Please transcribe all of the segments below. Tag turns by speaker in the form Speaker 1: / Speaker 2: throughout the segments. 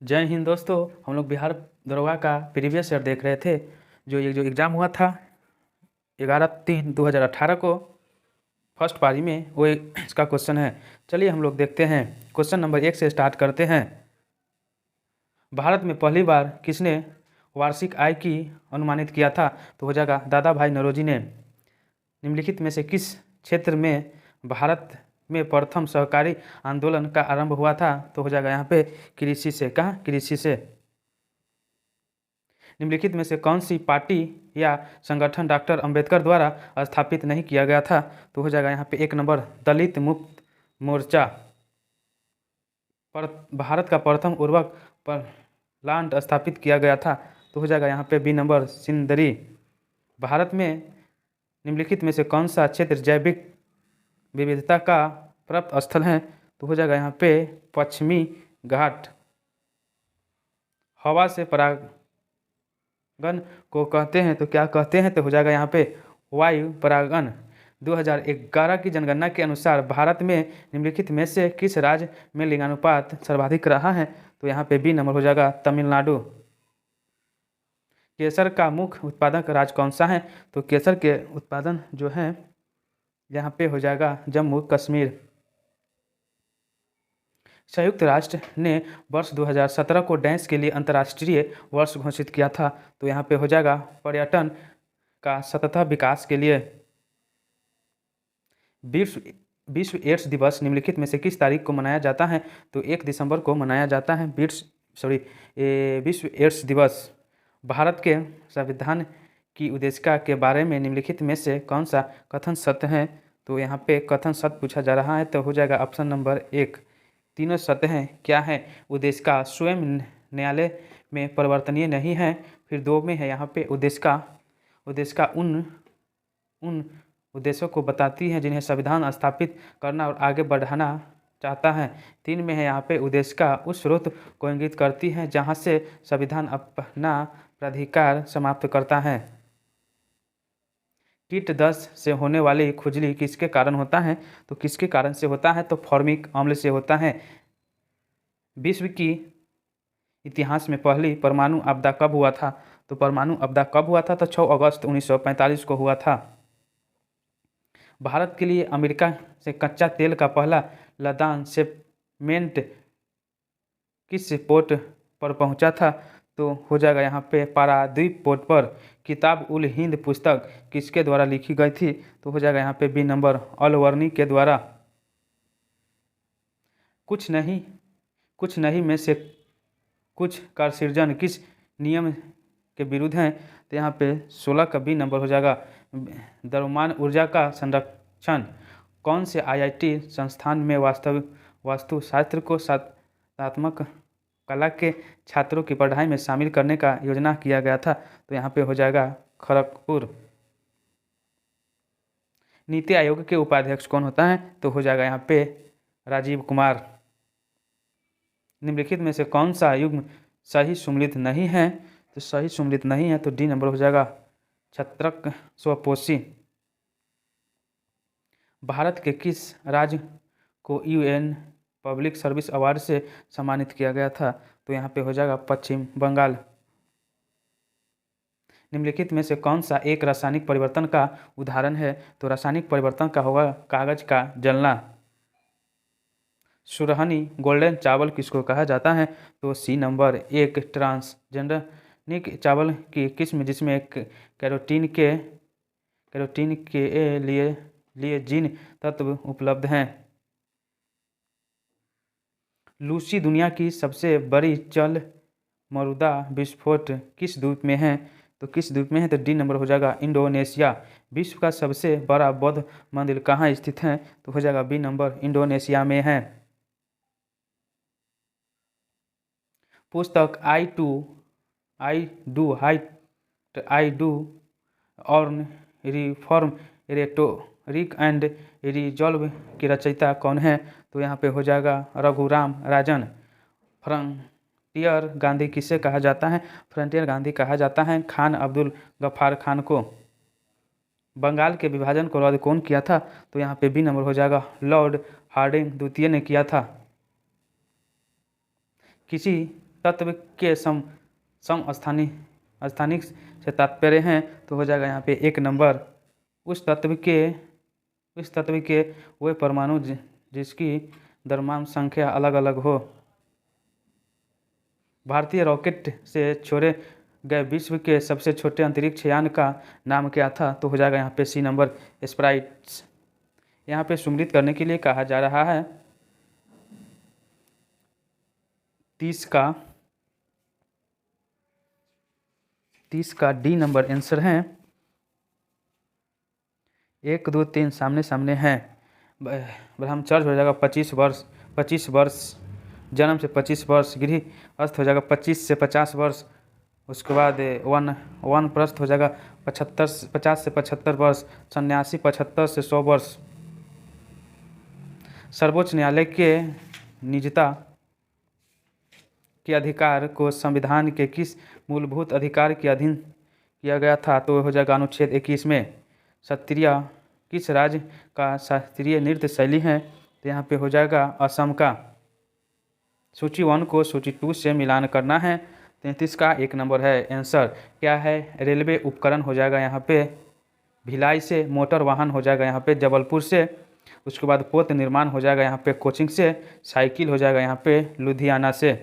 Speaker 1: जय हिंद दोस्तों। हम लोग बिहार दरोगा का प्रीवियस ईयर देख रहे थे। जो एग्ज़ाम हुआ था 11/3/2018 को फर्स्ट पारी में, वो इसका क्वेश्चन है। चलिए हम लोग देखते हैं। क्वेश्चन नंबर 1 से स्टार्ट करते हैं। भारत में पहली बार किसने वार्षिक आय की अनुमानित किया था? तो हो जाएगा दादा भाई नौरोजी ने। निम्नलिखित में से किस क्षेत्र में भारत में प्रथम सहकारी आंदोलन का आरंभ हुआ था? तो हो जाएगा यहाँ पे कृषि से। कहाँ? कृषि से। निम्नलिखित में से कौन सी पार्टी या संगठन डॉक्टर अंबेडकर द्वारा स्थापित नहीं किया गया था? तो हो जाएगा यहाँ पे 1 नंबर दलित मुक्त मोर्चा। पर भारत का प्रथम उर्वरक प्लांट स्थापित किया गया था? तो हो जाएगा यहाँ पे बी नंबर सिंदरी। भारत में निम्नलिखित में से कौन सा क्षेत्र जैविक विविधता का प्राप्त स्थल है? तो हो जाएगा यहाँ पे पश्चिमी घाट। हवा से परागन को कहते हैं तो क्या कहते हैं? तो हो जाएगा यहाँ पे वायु परागन। 2011 की जनगणना के अनुसार भारत में निम्नलिखित में से किस राज्य में लिंगानुपात सर्वाधिक रहा है? तो यहाँ पे बी नंबर हो जाएगा तमिलनाडु। केसर का मुख्य उत्पादक राज्य कौन सा है? तो केसर के उत्पादन जो है यहाँ पे हो जाएगा जम्मू कश्मीर। संयुक्त राष्ट्र ने वर्ष 2017 को डैश के लिए अंतर्राष्ट्रीय वर्ष घोषित किया था? तो यहाँ पे हो जाएगा पर्यटन का सतत विकास के लिए। विश्व विश्व एड्स दिवस निम्नलिखित में से किस तारीख को मनाया जाता है? तो 1 दिसंबर को मनाया जाता है विश्व एड्स दिवस। भारत के संविधान की उद्देशिका के बारे में निम्नलिखित में से कौन सा कथन सत्य है? तो यहाँ पे कथन सत्य पूछा जा रहा है, तो हो जाएगा ऑप्शन नंबर 1। तीनों सत्य हैं। क्या है? उद्देशिका स्वयं न्यायालय में परिवर्तनीय नहीं है। फिर 2 में है यहाँ पे उद्देशिका उन उद्देश्यों को बताती है जिन्हें संविधान स्थापित करना और आगे बढ़ाना चाहता है। 3 में है यहाँ पे उद्देशिका उस स्रोत को इंगित करती है जहाँ से संविधान अपना प्राधिकार समाप्त करता है। कीट दस्त से होने वाली खुजली किसके कारण होता है? तो किसके कारण से होता है? तो फॉर्मिक अम्ल से होता है। विश्व की इतिहास में पहली परमाणु आपदा कब हुआ था? तो परमाणु आपदा कब हुआ था? तो 6 अगस्त 1945 को हुआ था। भारत के लिए अमेरिका से कच्चा तेल का पहला लदान शिपमेंट किस पोर्ट पर पहुंचा था? तो हो जाएगा यहाँ पे पारादीप पोर्ट पर। किताब उल हिंद पुस्तक किसके द्वारा लिखी गई थी? तो हो जाएगा यहाँ पे बी नंबर अलवर्नी के द्वारा। कुछ नहीं में से कुछ का सृजन किस नियम के विरुद्ध है? तो यहाँ पे 16 का बी नंबर हो जाएगा द्रव्यमान ऊर्जा का संरक्षण। कौन से आईआईटी संस्थान में वास्तुशास्त्र को साधात्मक कला के छात्रों की पढ़ाई में शामिल करने का योजना किया गया था? तो यहाँ पे हो जाएगा खड़गपुर। नीति आयोग के उपाध्यक्ष कौन होता है? तो हो जाएगा यहाँ पे राजीव कुमार। निम्नलिखित में से कौन सा युग्म सही सुमेलित नहीं है? तो सही सुमेलित नहीं है तो डी नंबर हो जाएगा छत्रक स्वपोषी। भारत के किस राज्य को यूएन पब्लिक सर्विस अवार्ड से सम्मानित किया गया था? तो यहाँ पे हो जाएगा पश्चिम बंगाल। निम्नलिखित में से कौन सा एक रासायनिक परिवर्तन का उदाहरण है? तो रासायनिक परिवर्तन का होगा कागज का जलना। सुरहनी गोल्डन चावल किसको कहा जाता है? तो सी नंबर 1 ट्रांसजेनिक चावल की किस्म जिसमें कैरोटीन के लिए जीन तत्व उपलब्ध हैं। लूसी दुनिया की सबसे बड़ी जल मरुदा विस्फोट किस द्वीप में है? तो किस द्वीप में है? तो डी नंबर हो जाएगा इंडोनेशिया। विश्व का सबसे बड़ा बौद्ध मंदिर कहाँ स्थित है? तो हो जाएगा बी नंबर इंडोनेशिया में है। पुस्तक आई डू और रिफॉर्म रेटोरिक एंड रिजॉल्व की रचयिता कौन है? तो यहाँ पे हो जाएगा रघुराम राजन। फ्रंटियर गांधी किसे कहा जाता है? फ्रंटियर गांधी कहा जाता है खान अब्दुल गफ्फार खान को। बंगाल के विभाजन को रद्द कौन किया था? तो यहाँ पे बी नंबर हो जाएगा लॉर्ड हार्डिंग द्वितीय ने किया था। किसी तत्व के समस्थानिक से तात्पर्य हैं, तो हो जाएगा यहाँ पे 1 नंबर उस तत्व के वे परमाणु जिसकी द्रव्यमान संख्या अलग अलग हो। भारतीय रॉकेट से छोड़े गए विश्व के सबसे छोटे अंतरिक्ष यान का नाम क्या था, तो हो जाएगा यहाँ पे C नंबर स्प्राइट्स। यहाँ पे सुमिलित करने के लिए कहा जा रहा है 30 का D नंबर आंसर है। 1 2 3 सामने सामने हैं। ब्रह्मचर्य हो जाएगा 25 वर्ष, जन्म से 25 वर्ष, गृहस्थ हो जाएगा 25 से 50 वर्ष। उसके बाद वानप्रस्थ हो जाएगा 50 से 75 वर्ष, सन्यासी 75 से 100 वर्ष। सर्वोच्च न्यायालय के निजता के अधिकार को संविधान के किस मूलभूत अधिकार के अधीन किया गया था, तो हो जाएगा अनुच्छेद 21 में। सत्रिया किस राज्य का शास्त्रीय नृत्य शैली है, तो यहाँ पे हो जाएगा असम का। सूची 1 को सूची 2 से मिलान करना है। 33 का 1 नंबर है आंसर। क्या है? रेलवे उपकरण हो जाएगा यहाँ पे भिलाई से, मोटर वाहन हो जाएगा यहाँ पे जबलपुर से, उसके बाद पोत निर्माण हो जाएगा यहाँ पे कोचिंग से, साइकिल हो जाएगा यहाँ पे लुधियाना से।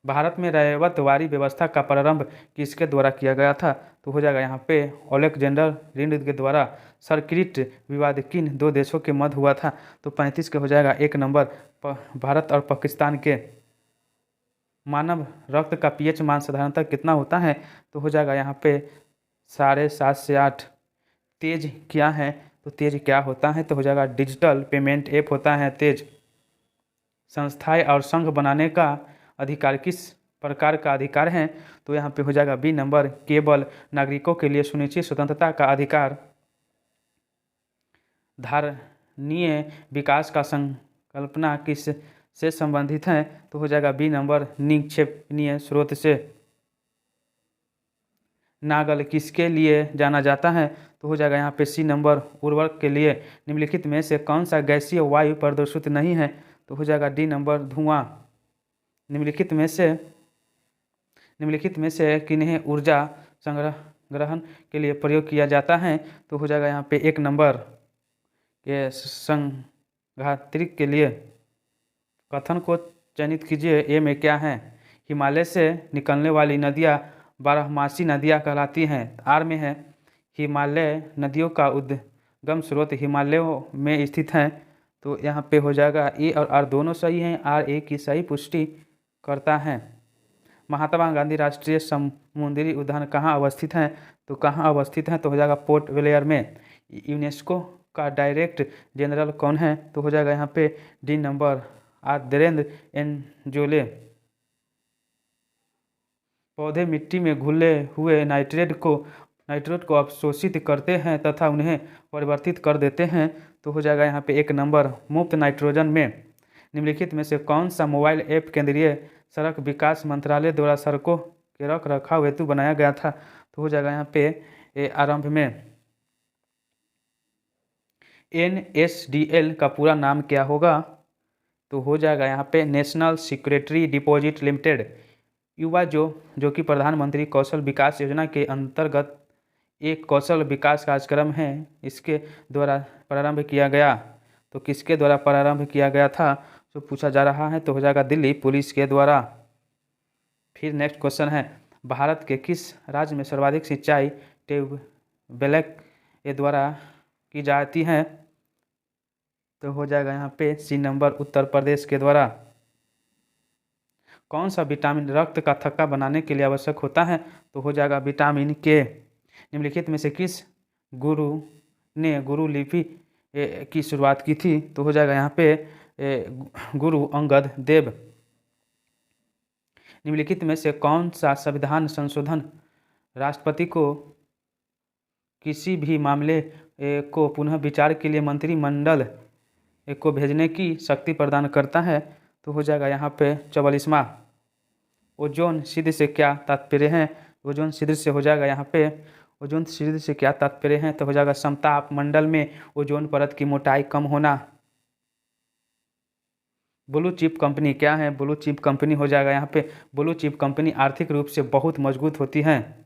Speaker 1: भारत में रैयतवाड़ी व्यवस्था का प्रारंभ किसके द्वारा किया गया था, तो हो जाएगा यहाँ पे अलेक्जेंडर रिंड के द्वारा। सर्किट विवाद किन 2 देशों के मध्य हुआ था, तो 35 के हो जाएगा 1 नंबर भारत और पाकिस्तान के। मानव रक्त का पीएच मान साधारणतः कितना होता है, तो हो जाएगा यहाँ पे 7.5 से 8। तेज क्या है, तो तेज क्या होता है, तो हो जाएगा डिजिटल पेमेंट ऐप होता है तेज। संस्थाएं और संघ बनाने का अधिकार किस प्रकार का अधिकार है, तो यहाँ पे हो जाएगा B नंबर केवल नागरिकों के लिए सुनिश्चित स्वतंत्रता का अधिकार। धारणीय विकास का संकल्पना किस से संबंधित है, तो हो जाएगा B नंबर निक्षेपणीय स्रोत से। नागल किसके लिए जाना जाता है, तो हो जाएगा यहाँ पे C नंबर उर्वरक के लिए। निम्नलिखित में से कौन सा गैसीय वायु प्रदूषित नहीं है, तो हो जाएगा D नंबर धुआं। निम्नलिखित में से किन्हें ऊर्जा ग्रहण के लिए प्रयोग किया जाता है, तो हो जाएगा यहाँ पे 1 नंबर के संघातिक के लिए। कथन को चयनित कीजिए। ए में क्या है? हिमालय से निकलने वाली नदियाँ बारहमासी नदियाँ कहलाती हैं। आर में है हिमालय नदियों का उद्गम स्रोत हिमालयों में स्थित है, तो यहाँ पे हो जाएगा ए और आर दोनों सही हैं। आर ए की सही पुष्टि करता है। महात्मा गांधी राष्ट्रीय समुद्री उद्यान कहाँ अवस्थित है, तो कहाँ अवस्थित है, तो हो जाएगा पोर्ट ब्लेयर में। यूनेस्को का डायरेक्टर जनरल कौन है, तो हो जाएगा यहाँ पे D नंबर आदरेंद्र एंजोले। पौधे मिट्टी में घुले हुए नाइट्रेट को अवशोषित करते हैं तथा उन्हें परिवर्तित कर देते हैं, तो हो जाएगा यहाँ पे 1 नंबर मुफ्त नाइट्रोजन में। निम्नलिखित में से कौन सा मोबाइल ऐप केंद्रीय सड़क विकास मंत्रालय द्वारा सड़कों के रख रखाव हेतु बनाया गया था, तो हो जाएगा यहाँ पे आरंभ में। NSDL का पूरा नाम क्या होगा, तो हो जाएगा यहाँ पे नेशनल सिक्योरिटी डिपॉजिट लिमिटेड। युवा जो कि प्रधानमंत्री कौशल विकास योजना के अंतर्गत एक कौशल विकास कार्यक्रम है, इसके द्वारा प्रारंभ किया गया। तो किसके द्वारा प्रारंभ किया गया था, जो पूछा जा रहा है, तो हो जाएगा दिल्ली पुलिस के द्वारा। फिर नेक्स्ट क्वेश्चन है, भारत के किस राज्य में सर्वाधिक सिंचाई ट्यूबवेल के द्वारा की जाती है, तो हो जाएगा यहाँ पे C नंबर उत्तर प्रदेश के द्वारा। कौन सा विटामिन रक्त का थक्का बनाने के लिए आवश्यक होता है, तो हो जाएगा विटामिन K। निम्नलिखित में से किस गुरु ने गुरु लिपि की शुरुआत की थी, तो हो जाएगा यहाँ पे गुरु अंगद देव। निम्नलिखित में से कौन सा संविधान संशोधन राष्ट्रपति को किसी भी मामले को पुनः विचार के लिए मंत्रिमंडल को भेजने की शक्ति प्रदान करता है, तो हो जाएगा यहाँ पे 44वां। ओजोन छिद्र से क्या तात्पर्य है, ओजोन छिद्र से हो जाएगा यहाँ पे ओजोन छिद्र से क्या तात्पर्य है, तो हो जाएगा समताप मंडल में ओजोन परत की मोटाई कम होना। ब्लू चिप कंपनी क्या है? ब्लू चिप कंपनी हो जाएगा यहाँ पे, ब्लू चिप कंपनी आर्थिक रूप से बहुत मजबूत होती हैं।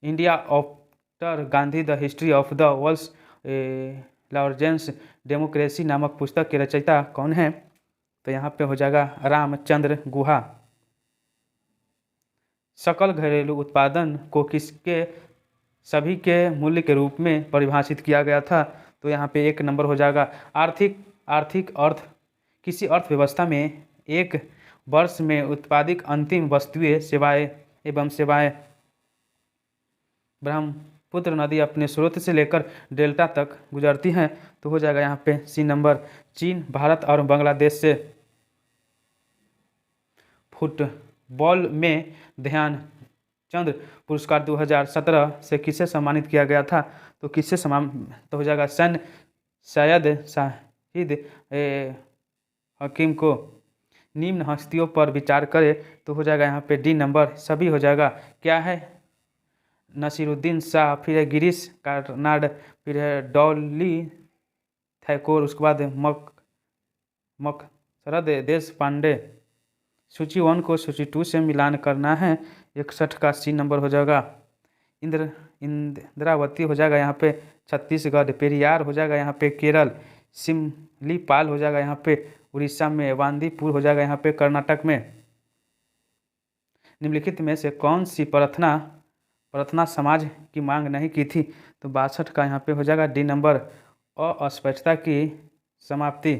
Speaker 1: India after Gandhi the history of the world's largest democracy नामक पुस्तक के रचयिता कौन है? तो यहाँ पे हो जाएगा रामचंद्र गुहा। सकल घरेलू उत्पादन को किसके सभी के मूल्य के रूप में परिभाषित किया गया था? तो यहाँ पे 1 नंबर हो जाएगा आर्थिक अर्थ किसी अर्थव्यवस्था में एक वर्ष में उत्पादित अंतिम वस्तुएं सेवाएं एवं सेवाएं। ब्रह्मपुत्र नदी अपने स्रोत से लेकर डेल्टा तक गुजरती हैं, तो हो जाएगा यहाँ पे C नंबर। चीन, भारत और बांग्लादेश से फुटबॉल में ध्यानचंद पुरस्कार 2017 से किसे सम्मानित किया गया था? तो किससे तो हो जाएगा सैयद शाहिद हकीम को। निम्न हस्तियों पर विचार करें, तो हो जाएगा यहाँ पे D नंबर, सभी हो जाएगा। क्या है? नसीरुद्दीन शाह, फिर है गिरीश कार्नाड, फिर है डॉली थैकोर, उसके बाद मकरद देश पांडे। सूची 1 को सूची 2 से मिलान करना है, 61 का C नंबर हो जाएगा। इंद्रावती हो जाएगा यहाँ पे छत्तीसगढ़, पेरियार हो जाएगा यहाँ पे केरल, सिमलीपाल हो जाएगा यहाँ पे उड़ीसा में, वांदीपुर हो जाएगा यहाँ पे कर्नाटक में। निम्नलिखित में से कौन सी प्रार्थना समाज की मांग नहीं की थी? तो 62 का यहाँ पे हो जाएगा D नंबर। अस्पष्टता की समाप्ति।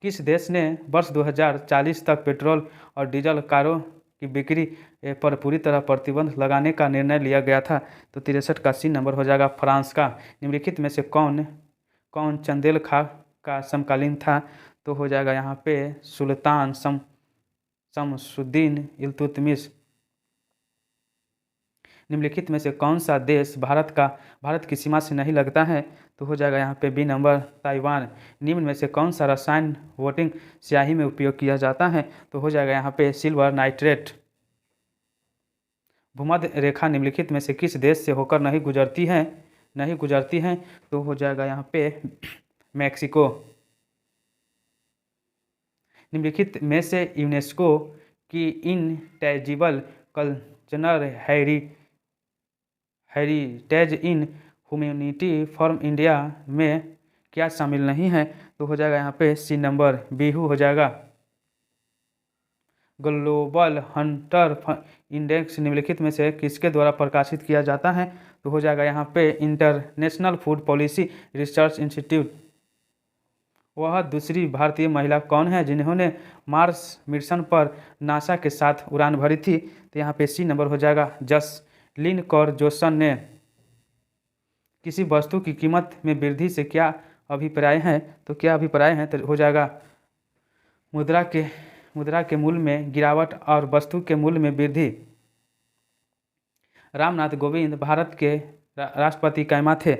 Speaker 1: किस देश ने वर्ष 2040 तक पेट्रोल और डीजल कारों की बिक्री पर पूरी तरह प्रतिबंध लगाने का निर्णय लिया गया था? तो 63 का C नंबर हो जाएगा, फ्रांस का। निम्नलिखित में से कौन चंदेल खां का समकालीन था? तो हो जाएगा यहाँ पे सुल्तान शमसुद्दीन इल्तुतमिश। निम्नलिखित में से कौन सा देश भारत की सीमा से नहीं लगता है? तो हो जाएगा यहाँ पे B नंबर, ताइवान। निम्न में से कौन सा रसायन वोटिंग स्याही में उपयोग किया जाता है? तो हो जाएगा यहाँ पे सिल्वर नाइट्रेट। भूमध्य रेखा निम्नलिखित में से किस देश से होकर नहीं गुजरती हैं? तो हो जाएगा यहाँ पे मैक्सिको। निम्नलिखित में से यूनेस्को की intangible cultural heritage in humanity for India में क्या शामिल नहीं है? तो हो जाएगा यहाँ पे C नंबर, बिहू हो जाएगा। ग्लोबल हंटर इंडेक्स निम्नलिखित में से किसके द्वारा प्रकाशित किया जाता है? तो हो जाएगा यहाँ पे international food policy research institute. वह दूसरी भारतीय महिला कौन है जिन्होंने मार्स मिशन पर नासा के साथ उड़ान भरी थी? तो यहाँ पे C नंबर हो जाएगा, जसलीन कौर जोसन ने। किसी वस्तु की कीमत में वृद्धि से क्या अभिप्राय है? तो क्या अभिप्राय है? तो हो जाएगा मुद्रा के मूल्य में गिरावट और वस्तु के मूल्य में वृद्धि। रामनाथ कोविंद भारत के राष्ट्रपति कैमा थे?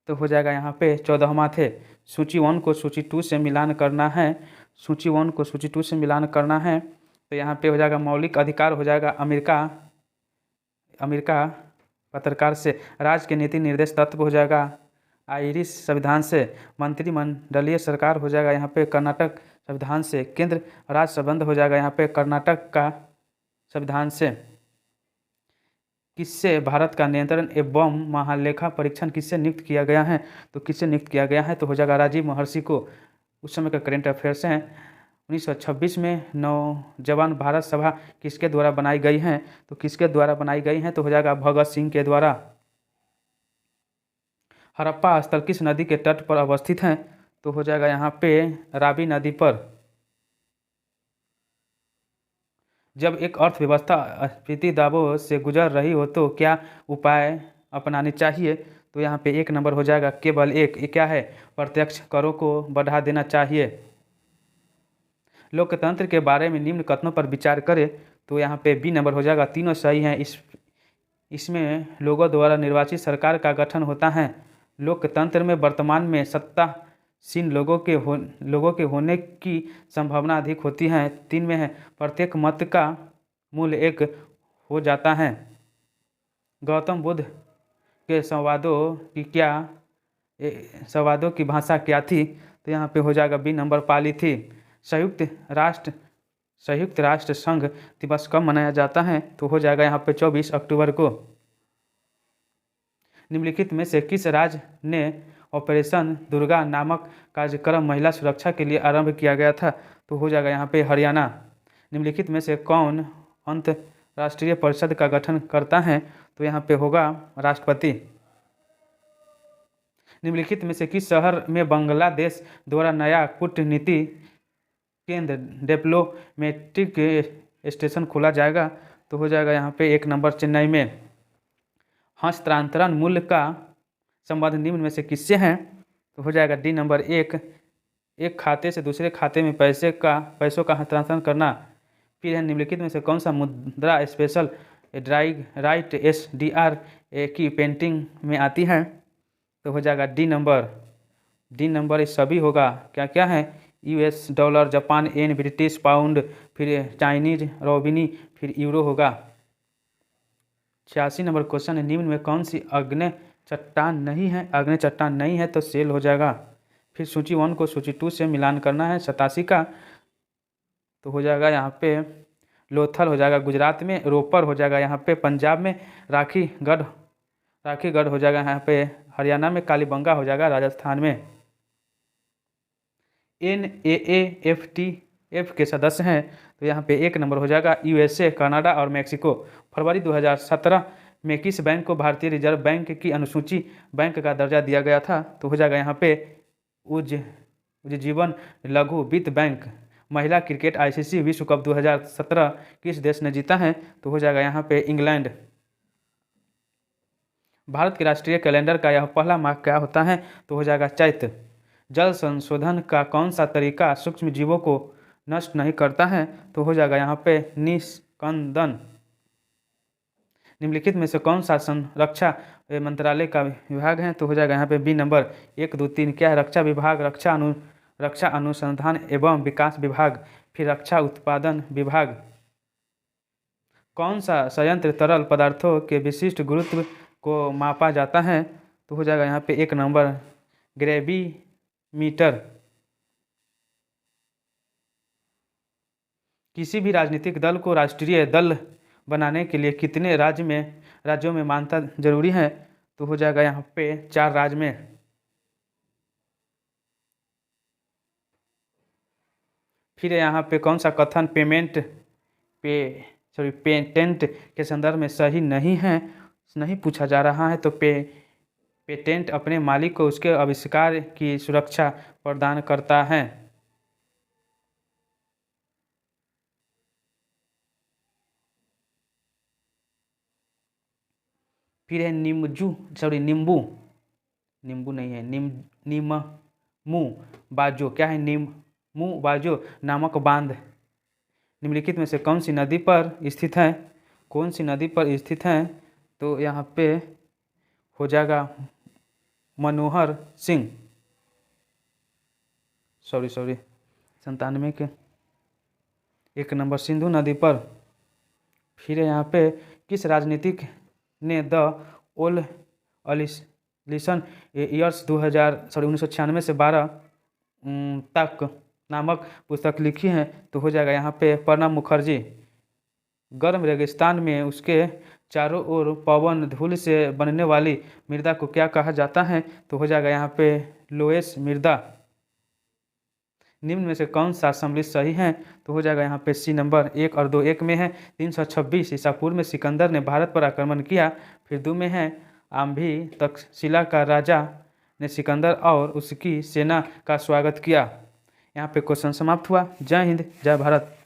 Speaker 1: तो हो जाएगा यहाँ पे 14वां थे। सूची 1 को सूची 2 से मिलान करना है, सूची 1 को सूची 2 से मिलान करना है। तो यहाँ पे हो जाएगा मौलिक अधिकार हो जाएगा अमेरिका पत्रकार से। राज्य के नीति निर्देश तत्व हो जाएगा आयरिश संविधान से। मंत्रिमंडलीय सरकार हो जाएगा यहाँ पे कर्नाटक संविधान से। केंद्र राज्य संबंध हो जाएगा यहाँ पे कर्नाटक का संविधान से। किससे भारत का नियंत्रण एवं महालेखा परीक्षण किससे नियुक्त किया गया है? तो किससे नियुक्त किया गया है? तो हो जाएगा राजीव महर्षि को। उस समय का करेंट अफेयर्स हैं। 1926 में नौजवान भारत सभा किसके द्वारा बनाई गई है? तो किसके द्वारा बनाई गई है? तो हो जाएगा भगत सिंह के द्वारा। हड़प्पा स्थल किस नदी के तट पर अवस्थित है? तो हो जाएगा यहाँ पे रावी नदी पर। जब एक अर्थव्यवस्था स्फीति दावों से गुजर रही हो तो क्या उपाय अपनाने चाहिए? तो यहाँ पे 1 नंबर हो जाएगा, केवल एक। ये क्या है? प्रत्यक्ष करों को बढ़ा देना चाहिए। लोकतंत्र के बारे में निम्न कथनों पर विचार करें, तो यहाँ पे B नंबर हो जाएगा। तीनों सही हैं। इसमें लोगों द्वारा निर्वाचित सरकार का गठन होता है। लोकतंत्र में वर्तमान में सत्तासीन लोगों के होने की संभावना अधिक होती है। 3 में है, प्रत्येक मत का मूल्य 1 हो जाता है। गौतम बुद्ध के संवादों की भाषा क्या थी? तो यहाँ पे हो जाएगा बी नंबर पाली थी। संयुक्त राष्ट्र संघ दिवस कब मनाया जाता है? तो हो जाएगा यहाँ पे 24 अक्टूबर को। निम्नलिखित में से किस राज्य ने ऑपरेशन दुर्गा नामक कार्यक्रम महिला सुरक्षा के लिए आरंभ किया गया था? तो हो जाएगा यहाँ पे हरियाणा। निम्नलिखित में से कौन अंतर्राष्ट्रीय परिषद का गठन करता है? तो यहाँ पे होगा राष्ट्रपति। निम्नलिखित में से किस शहर में बांग्लादेश द्वारा नया कूटनीति केंद्र डिप्लोमेटिक स्टेशन खोला जाएगा? तो हो जाएगा यहाँ पे 1 नंबर चेन्नई में। हस्तांतरण मूल्य का संबंध निम्न में से किससे है? तो हो जाएगा डी नंबर 1, एक खाते से दूसरे खाते में पैसों का हस्तांतरण करना। फिर है निम्नलिखित में से कौन सा मुद्रा स्पेशल राइट SDR की पेंटिंग में आती है? तो हो जाएगा डी नंबर ये सभी होगा। क्या क्या है? US डॉलर, जापान येन, ब्रिटिश पाउंड, फिर चाइनीज रोबिनी, फिर यूरो होगा। 86 नंबर क्वेश्चन है, निम्न में कौन सी आग्नेय चट्टान नहीं है? आग्नेय चट्टान नहीं है तो सेल हो जाएगा। फिर सूची 1 को सूची 2 से मिलान करना है 87 का। तो हो जाएगा यहाँ पे लोथल हो जाएगा गुजरात में, रोपर हो जाएगा यहाँ पे पंजाब में, राखीगढ़ हो जाएगा यहाँ पे हरियाणा में, कालीबंगा हो जाएगा राजस्थान में। NAAFTA के सदस्य हैं तो यहाँ पे 1 नंबर हो जाएगा USA, कनाडा और मेक्सिको। फरवरी 2017 में किस बैंक को भारतीय रिजर्व बैंक की अनुसूची बैंक का दर्जा दिया गया था? तो हो जाएगा यहाँ पे उज्जीवन लघु वित्त बैंक। महिला क्रिकेट ICC विश्व कप 2017 किस देश ने जीता है? तो हो जाएगा यहाँ पे इंग्लैंड। भारत के राष्ट्रीय कैलेंडर का यह पहला माह क्या होता है? तो हो जाएगा चैत्र। जल संशोधन का कौन सा तरीका सूक्ष्म जीवों को नष्ट नहीं करता है? तो हो जाएगा यहाँ पे निष्कंदन। निम्नलिखित में से कौन सा संरक्षा मंत्रालय का विभाग है? तो हो जाएगा यहाँ पे बी नंबर 1, 2, 3 क्या है? रक्षा विभाग, रक्षा अनुसंधान एवं विकास विभाग, फिर रक्षा उत्पादन विभाग। कौन सा संयंत्र तरल पदार्थों के विशिष्ट गुरुत्व को मापा जाता है? तो हो जाएगा यहाँ पे 1 नंबर ग्रेविमीटर। किसी भी राजनीतिक दल को राष्ट्रीय दल बनाने के लिए कितने राज्यों में मान्यता जरूरी है? तो हो जाएगा यहाँ पे 4 राज्य में। फिर यहाँ पे कौन सा कथन पेटेंट के संदर्भ में सही नहीं पूछा जा रहा है? तो पेटेंट अपने मालिक को उसके आविष्कार की सुरक्षा प्रदान करता है। फिर है नींबू नहीं है, नीमू बाजो। क्या है? नीमू बाजो नामक बांध निम्नलिखित में से कौन सी नदी पर स्थित है? तो यहाँ पे हो जाएगा मनोहर सिंह 97 के 1 नंबर सिंधु नदी पर। फिर यहाँ पे किस राजनीतिक ने द ओल लिसन ईयर्स 1996 से 12 तक नामक पुस्तक लिखी है? तो हो जाएगा यहाँ पे प्रणब मुखर्जी। गर्म रेगिस्तान में उसके चारों ओर पवन धूल से बनने वाली मृदा को क्या कहा जाता है? तो हो जाएगा यहाँ पे लोएस मृदा। निम्न में से कौन सा सम्मिलित सही है? तो हो जाएगा यहाँ पे सी नंबर 1 और 2। 1 में है 326 ईसा पूर्व में सिकंदर ने भारत पर आक्रमण किया। फिर 2 में है आम्भी तक्षशिला का राजा ने सिकंदर और उसकी सेना का स्वागत किया। यहाँ पे क्वेश्चन समाप्त हुआ। जय हिंद, जय भारत।